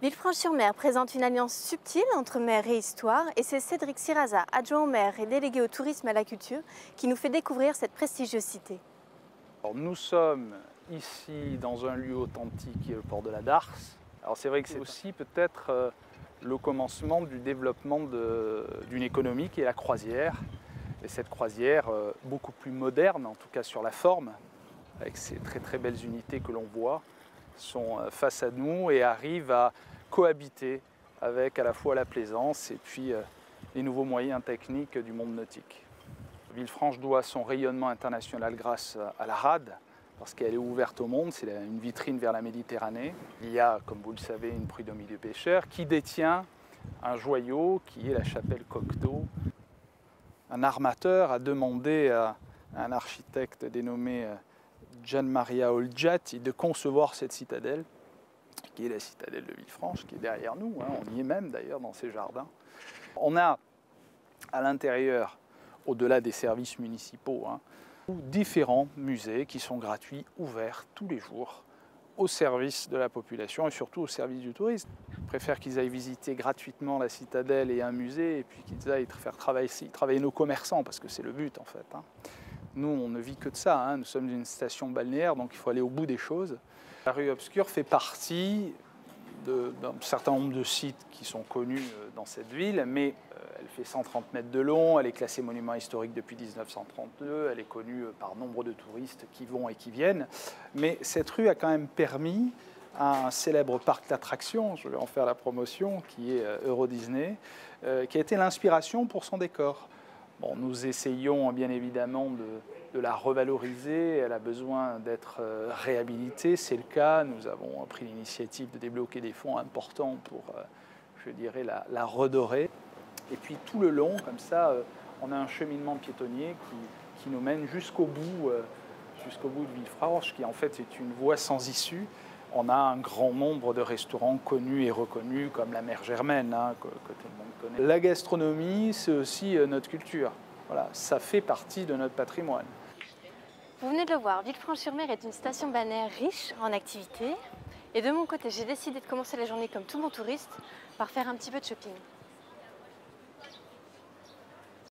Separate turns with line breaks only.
Villefranche-sur-Mer présente une alliance subtile entre mer et histoire et c'est Cédric Siraza, adjoint au maire et délégué au tourisme et à la culture, qui nous fait découvrir cette prestigieuse cité.
Alors, nous sommes ici dans un lieu authentique qui est le port de la Darse. Alors c'est vrai que c'est aussi peut-être le commencement du développement d'une économie qui est la croisière. Et cette croisière beaucoup plus moderne, en tout cas sur la forme, avec ces très très belles unités que l'on voit, sont face à nous et arrivent à cohabiter avec à la fois la plaisance et puis les nouveaux moyens techniques du monde nautique. Villefranche doit son rayonnement international grâce à la rade, parce qu'elle est ouverte au monde, c'est une vitrine vers la Méditerranée. Il y a, comme vous le savez, une prud'homme de pêcheurs qui détient un joyau qui est la chapelle Cocteau. Un armateur a demandé à un architecte dénommé Gian Maria Olgiati de concevoir cette citadelle, qui est la citadelle de Villefranche, qui est derrière nous, on y est même d'ailleurs dans ces jardins. On a à l'intérieur, au-delà des services municipaux, différents musées qui sont gratuits, ouverts tous les jours, au service de la population et surtout au service du tourisme. Je préfère qu'ils aillent visiter gratuitement la citadelle et un musée et puis qu'ils aillent faire travailler nos commerçants, parce que c'est le but en fait. Nous, on ne vit que de ça, nous sommes une station balnéaire, donc il faut aller au bout des choses. La rue Obscure fait partie d'un certain nombre de sites qui sont connus dans cette ville, mais elle fait 130 mètres de long, elle est classée monument historique depuis 1932, elle est connue par nombre de touristes qui vont et qui viennent. Mais cette rue a quand même permis à un célèbre parc d'attractions, je vais en faire la promotion, qui est Euro Disney, qui a été l'inspiration pour son décor. Bon, nous essayons bien évidemment de la revaloriser, elle a besoin d'être réhabilitée, c'est le cas. Nous avons pris l'initiative de débloquer des fonds importants pour, je dirais, la redorer. Et puis tout le long, comme ça, on a un cheminement piétonnier qui nous mène jusqu'au bout de Villefranche, qui en fait est une voie sans issue. On a un grand nombre de restaurants connus et reconnus, comme la Mère Germaine, que tout le monde connaît. La gastronomie, c'est aussi notre culture. Voilà, ça fait partie de notre patrimoine.
Vous venez de le voir, Villefranche-sur-Mer est une station balnéaire riche en activités. Et de mon côté, j'ai décidé de commencer la journée comme tout bon touriste, par faire un petit peu de shopping.